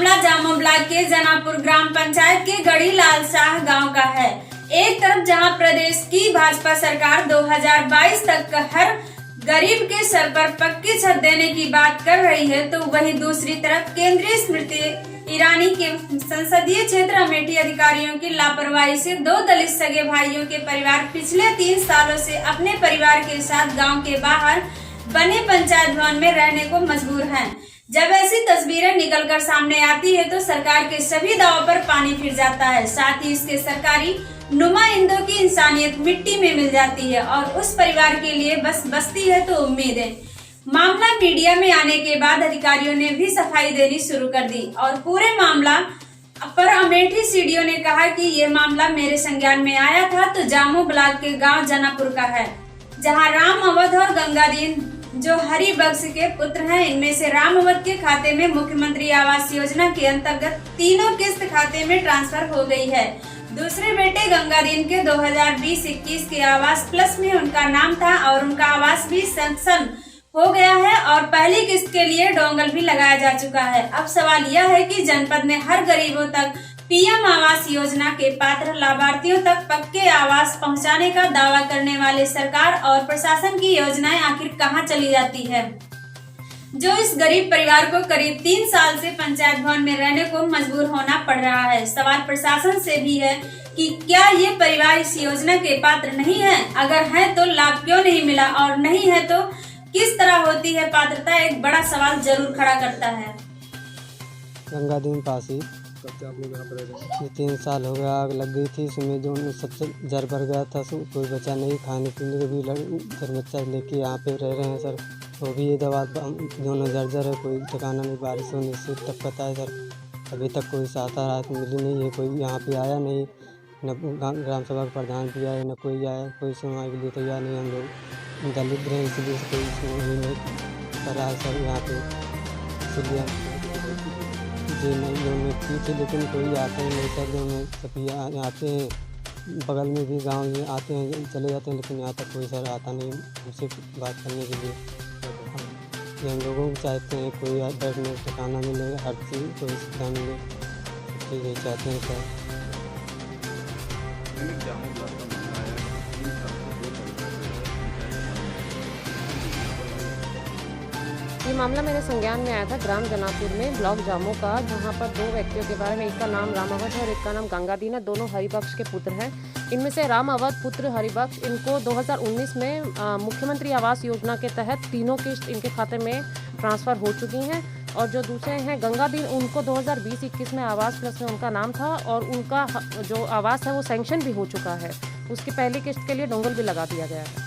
मामला जामो ब्लॉक के जनापुर ग्राम पंचायत के गढ़ी लाल शाह गांव का है। एक तरफ जहां प्रदेश की भाजपा सरकार 2022 तक हर गरीब के सर पर पक्की छत देने की बात कर रही है, तो वहीं दूसरी तरफ केंद्रीय स्मृति ईरानी के संसदीय क्षेत्र अमेठी अधिकारियों की लापरवाही से 2 दलित सगे भाइयों के परिवार पिछले 3 सालों से अपने परिवार के साथ गांव के बाहर बने पंचायत भवन में रहने को मजबूर हैं। जब ऐसी तस्वीरें निकलकर सामने आती है तो सरकार के सभी दावों पर पानी फिर जाता है। साथ ही इसके सरकारी नुमाइंदों की इंसानियत मिट्टी में मिल जाती है और उस परिवार के लिए बस बसती है तो उम्मीद है। मामला मीडिया में आने के बाद अधिकारियों ने भी सफाई देनी शुरू कर दी और पूरे मामला पर अमेठी सीडीओ ने कहा कि ये मामला मेरे संज्ञान में आया था तो जामो ब्लॉक के गांव जनापुर का है, जहां राम अवध और गंगादीन जो हरिबख्श के पुत्र हैं। इनमें से राम अवध के खाते में मुख्यमंत्री आवास योजना के अंतर्गत तीनों किस्त खाते में ट्रांसफर हो गई है। दूसरे बेटे गंगादीन के 2020-21 के आवास प्लस में उनका नाम था और उनका आवास भी सैंक्शन हो गया है और पहली किस्त के लिए डोंगल भी लगाया जा चुका है। अब सवाल यह है कि जनपद में हर गरीबों तक पीएम आवास योजना के पात्र लाभार्थियों तक पक्के आवास पहुंचाने का दावा करने वाले सरकार और प्रशासन की योजनाएं आखिर कहां चली जाती है, जो इस गरीब परिवार को करीब 3 साल से पंचायत भवन में रहने को मजबूर होना पड़ रहा है। सवाल प्रशासन से भी है कि क्या ये परिवार इस योजना के पात्र नहीं है? अगर है तो लाभ क्यों नहीं मिला और नहीं है तो किस तरह होती है पात्रता? एक बड़ा सवाल जरूर खड़ा करता है। गंगादीन पासी ये 3 साल हो गया, आग लग गई थी इसमें, जो सबसे जर भर गया था, कोई बचा नहीं, खाने पीने के भी सर बच्चा लेके यहाँ पे रह रहे हैं सर। वो भी ये दवा दोनों जर्जर है, कोई ठिकाना नहीं, बारिश होने से टपकता है सर। अभी तक कोई सहायता राहत मिली नहीं है, कोई यहाँ पे आया नहीं, न ग्राम सभा का प्रधान भी आया, न कोई आया, कोई सुनवाई के लिए तैयार नहीं। हम लोग दलित रहे इसलिए कोई सुनवाई नहीं कर रहा है सर यहाँ पे, इसलिए जी नहीं की थी, लेकिन कोई आते हैं नहीं सर। जो में सभी आते हैं, बगल में भी गांव में आते हैं, चले जाते हैं, लेकिन यहाँ तक कोई सर आता नहीं हमसे बात करने के लिए। हम लोगों को चाहते हैं कोई बैठने ठिकाना मिले, हर चीज़ कोई सुविधा मिले, सब चीज़ यही चाहते हैं सर। ये मामला मेरे संज्ञान में आया था ग्राम जनापुर में, ब्लॉक जामो का, जहां पर 2 व्यक्तियों के बारे में, एक का नाम राम अवध है और एक का नाम गंगादीन है। दोनों हरिबख्श के पुत्र हैं। इनमें से राम अवध पुत्र हरिबख्श, इनको 2019 में मुख्यमंत्री आवास योजना के तहत तीनों किस्त इनके खाते में ट्रांसफ़र हो चुकी हैं। और जो दूसरे हैं गंगादीन, उनको 2020-21 में आवास प्लस में उनका नाम था और उनका जो आवास है वो सैंक्शन भी हो चुका है। उसकी पहली किस्त के लिए डोंगल भी लगा दिया गया है।